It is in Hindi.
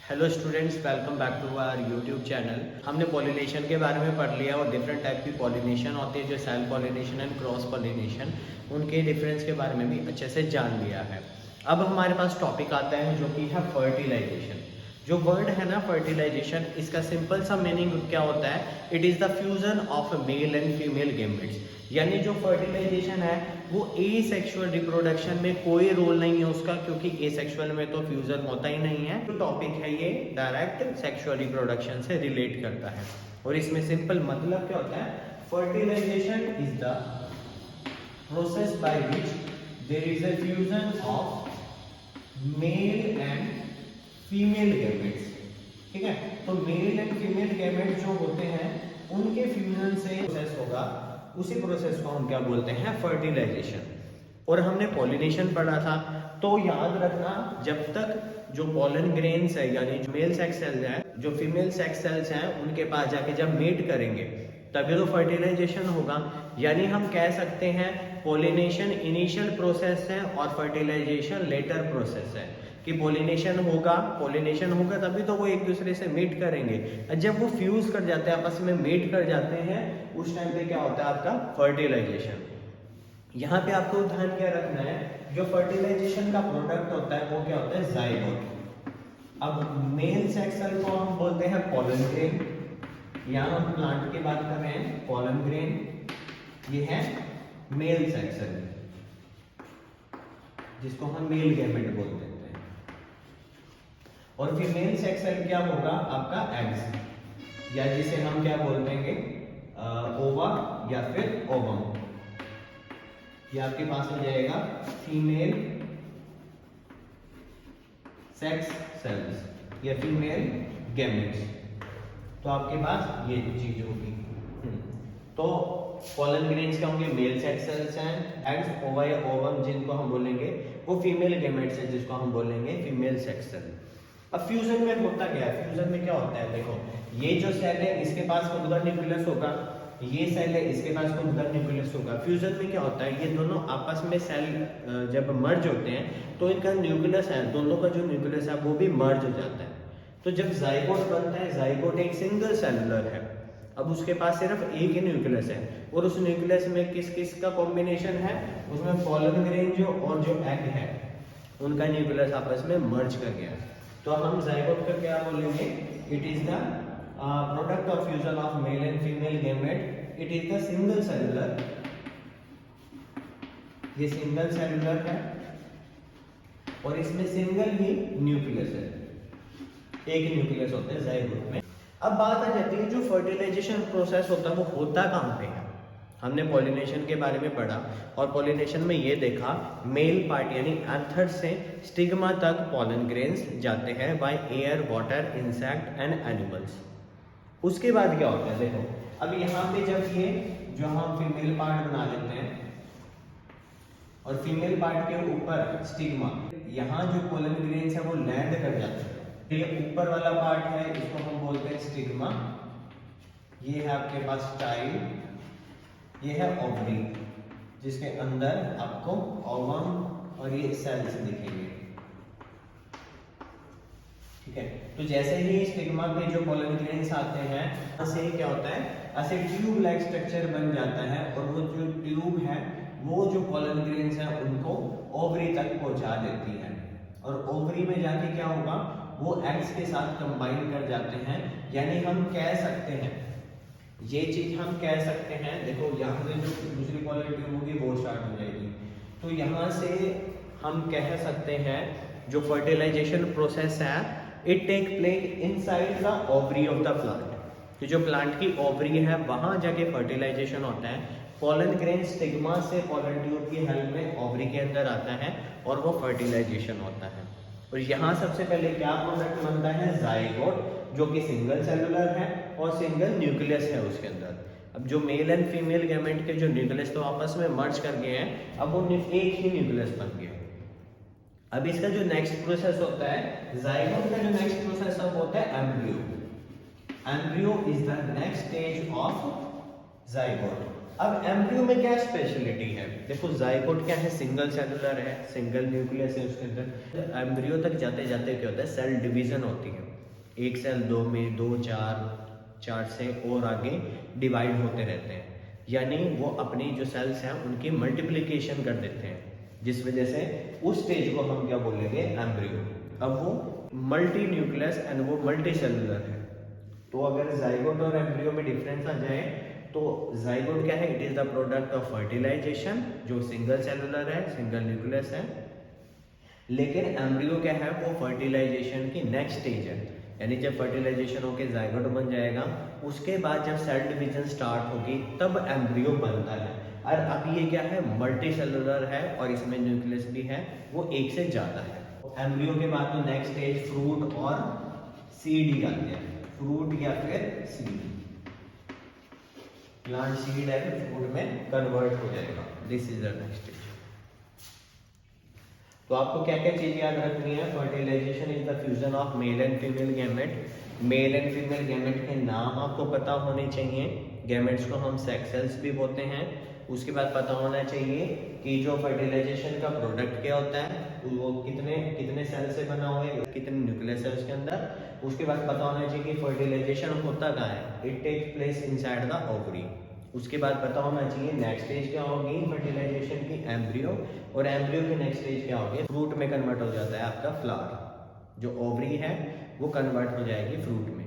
Hello students, welcome back to our YouTube channel. हमने पॉलिनेशन के बारे में पढ़ लिया और डिफरेंट टाइप की पॉलिनेशन होती है, जो self pollination and cross pollination, उनके डिफरेंस के बारे में भी अच्छे से जान लिया है। अब हमारे पास टॉपिक आता है जो कि है फर्टिलाइजेशन। जो वर्ड है ना फर्टिलाइजेशन, इसका सिंपल सा मीनिंग क्या होता है? It is the fusion of male and female gametes. यानी जो फर्टिलाइजेशन है वो ए सेक्शुअल रिप्रोडक्शन में कोई रोल नहीं है उसका, क्योंकि ए सेक्शुअल में तो फ्यूजन होता ही नहीं है। तो टॉपिक है ये डायरेक्ट सेक्शुअल रिप्रोडक्शन से रिलेट करता है। और इसमें सिंपल मतलब क्या होता है? Fertilisation is the process by which there is a fusion of male and female gametes. ठीक है, तो मेल एंड फीमेल गैमेट्स जो होते हैं उनके फ्यूजन से प्रोसेस होगा, उसी प्रोसेस को हम क्या बोलते हैं? फर्टिलाइजेशन। और हमने पॉलिनेशन पढ़ा था, तो याद रखना जब तक जो पॉलन ग्रेन्स है यानी जो मेल सेक्स सेल्स हैं, जो फीमेल सेक्स सेल्स हैं, उनके पास जाके जब मेट करेंगे तभी तो फर्टिलाइजेशन होगा। यानी हम कह सकते हैं पॉलिनेशन इनिशियल प्रोसेस है और फर्टिलाइजेशन लेटर प्रोसेस है। कि पॉलिनेशन होगा तभी तो वो एक दूसरे से मीट करेंगे। जब वो फ्यूज कर जाते हैं, आपस में मीट कर जाते हैं, उस टाइम पे क्या होता है? आपका फर्टिलाइजेशन। यहाँ पे आपको ध्यान क्या रखना है? जो फर्टिलाइजेशन का प्रोडक्ट होता है वो क्या होता है? जाइगोट। अब मेल सेक्स सेल को हम बोलते हैं पॉलन ग्रेन। यहाँ हम प्लांट की बात कर रहे हैं, पॉलन ग्रेन ये है मेल सेक्स सेल, जिसको हम मेल गैमेट बोलते हैं। और फीमेल सेक्स सेल क्या होगा? आपका एग्स, या जिसे हम क्या बोलते हैं? ओवा या फिर ओवम। ये आपके पास हो जाएगा फीमेल सेक्स सेल्स या फीमेल गैमेट्स। तो आपके पास ये चीज होगी। तो पॉलन ग्रेन्स क्या होंगे? मेल सेक्स सेल्स हैं। एग्स, ओवा या ओवम जिनको हम बोलेंगे वो फीमेल गैमेट्स है, जिसको हम बोलेंगे फीमेल सेक्स सेल। अब फ्यूजन में होता क्या है? फ्यूजन में क्या होता है? देखो, ये जो सेल है इसके पास खुद का न्यूक्लियस होगा, ये सेल है इसके पास खुद का न्यूक्लियस होगा। फ्यूजन में क्या होता है? ये दोनों आपस में सेल जब मर्ज होते हैं तो इनका न्यूक्लियस है, दोनों का जो न्यूक्लियस है वो भी मर्ज हो जाता है। तो जब जाइगोट बनता है, जाइगोट एक सिंगल सेलुलर है। अब उसके पास सिर्फ एक ही न्यूक्लियस है, और उस न्यूक्लियस में किस किस का कॉम्बिनेशन है? उसमें पॉलन ग्रेन जो और जो एग है उनका न्यूक्लियस आपस में मर्ज कर गया। तो हम जाइगोट का क्या बोलेंगे? It is the product of fusion of male and female gamete. It is the single cellular, ये सिंगल सेलुलर है और इसमें सिंगल ही न्यूक्लियस है, एक न्यूक्लियस होता है जाइगोट में। अब बात आ जाती है जो फर्टिलाइजेशन प्रोसेस होता है वो होता कहाँ पे है? हमने पॉलिनेशन के बारे में पढ़ा और पॉलिनेशन में ये देखा मेल पार्ट यानी एंथर से स्टिग्मा तक पॉलन ग्रेन्स जाते हैं by air, water, insect and animals. उसके बाद क्या होता है? देखो, अब यहाँ पे जब ये जो हम फीमेल पार्ट बना लेते हैं और फीमेल पार्ट के ऊपर स्टिग्मा, यहाँ जो पॉलन ग्रेन्स है वो लैंड कर जाते हैं। ये ऊपर वाला पार्ट है, इसको हम बोलते हैं स्टिग्मा। ये है आपके पास स्टाइल, ये है ओवरी, जिसके अंदर आपको ओवम और ये सेल्स दिखेंगे। ठीक है, तो जैसे ही स्टिग्मा पे जो पॉलन ग्रेन्स आते हैं, ऐसे क्या होता है? ऐसे ट्यूब लाइक स्ट्रक्चर बन जाता है, और वो जो ट्यूब है वो जो पॉलन ग्रेन्स है उनको ओवरी तक पहुंचा देती है। और ओवरी में जाके क्या होगा? वो एग्स के साथ कंबाइन कर जाते हैं। यानी हम कह सकते हैं, ये चीज हम कह सकते हैं, देखो यहाँ से जो दूसरी पॉलन ट्यूब होगी वो स्टार्ट हो जाएगी। तो यहाँ से हम कह सकते हैं जो फर्टिलाइजेशन प्रोसेस है it take place inside the ovary of the plant. तो जो प्लांट की ओवरी है वहां जाके फर्टिलाइजेशन होता है। पॉलन ग्रेन स्टिग्मा से पॉलन ट्यूब की हेल्प में ओवरी के अंदर आता है और वो फर्टिलाइजेशन होता है। और यहाँ सबसे पहले क्या प्रोडक्ट बनता है? जाइगोट, जो कि सिंगल सेलुलर है और सिंगल न्यूक्लियस है उसके अंदर। अब जो मेल एंड फीमेल गैमेट के जो न्यूक्लियस तो आपस में मर्ज कर गए हैं, अब वो एक ही न्यूक्लियस बन गया। अब इसका जो नेक्स्ट प्रोसेस होता है, जाइगोट का जो नेक्स्ट प्रोसेस अब होता है embryo. Embryo is the next stage of zygote. अब एम्ब्रियो में क्या स्पेशलिटी है? देखो, जाइगोट क्या है? सिंगल सेलुलर है, सिंगल न्यूक्लियस है उसके अंदर। एम्ब्रियो तक जाते जाते क्या होता है? सेल डिवीजन होती है। एक सेल दो में, दो चार, चार से और आगे डिवाइड होते रहते हैं, यानी वो अपनी जो सेल्स हैं उनकी मल्टीप्लिकेशन कर देते हैं, जिस वजह से उस स्टेज को हम क्या बोलेंगे, एम्ब्रियो। अब वो मल्टी न्यूक्लियस एंड वो मल्टी सेलुलर है। तो अगर जाइगोट और एम्ब्रियो में डिफरेंस आ जाए तो जाइगोट क्या है, it is the product of fertilisation, जो सिंगल सेलुलर है, सिंगल न्यूक्लियस है। लेकिन एम्ब्रियो क्या है, वो फर्टिलाइजेशन की नेक्स्ट स्टेज है, यानी जब फर्टिलाइजेशन होकर जाइगोट बन जाएगा, उसके बाद जब सेल डिवीजन स्टार्ट होगी तब एम्ब्रियो बनता है। और अब ये क्या है, मल्टी सेलुलर है और इसमें न्यूक्लियस भी है, वो एक से ज़्यादा है। एम्ब्रियो के बाद तो नेक्स्ट स्टेज फ्रूट और सीड ही आते हैं, फ्रूट या फिर सीड। प्लांट सीड है, फ्रूट में कन्वर्ट हो जाएगा। This is the next stage. तो आपको क्या क्या चीज याद रखनी है, fertilisation is the fusion of male and female gamete. Male and female gamete के नाम आपको पता होने चाहिए, गैमेट्स को हम सेक्स सेल्स भी बोलते हैं। उसके बाद पता होना चाहिए कि जो फर्टिलाइजेशन का प्रोडक्ट क्या होता है, वो कितने कितने सेल से बना हुआ है, कितने न्यूक्लियस है उसके अंदर। उसके बाद पता होना चाहिए कि फर्टिलाइजेशन होता कहाँ है, it takes place inside the ovary. उसके बाद पता होना चाहिए नेक्स्ट स्टेज क्या होगी फर्टिलाइजेशन की, एम्ब्रियो। और एम्ब्रियो की नेक्स्ट स्टेज क्या होगी, फ्रूट में कन्वर्ट हो जाता है आपका फ्लावर। जो ओवरी है वो कन्वर्ट हो जाएगी फ्रूट में।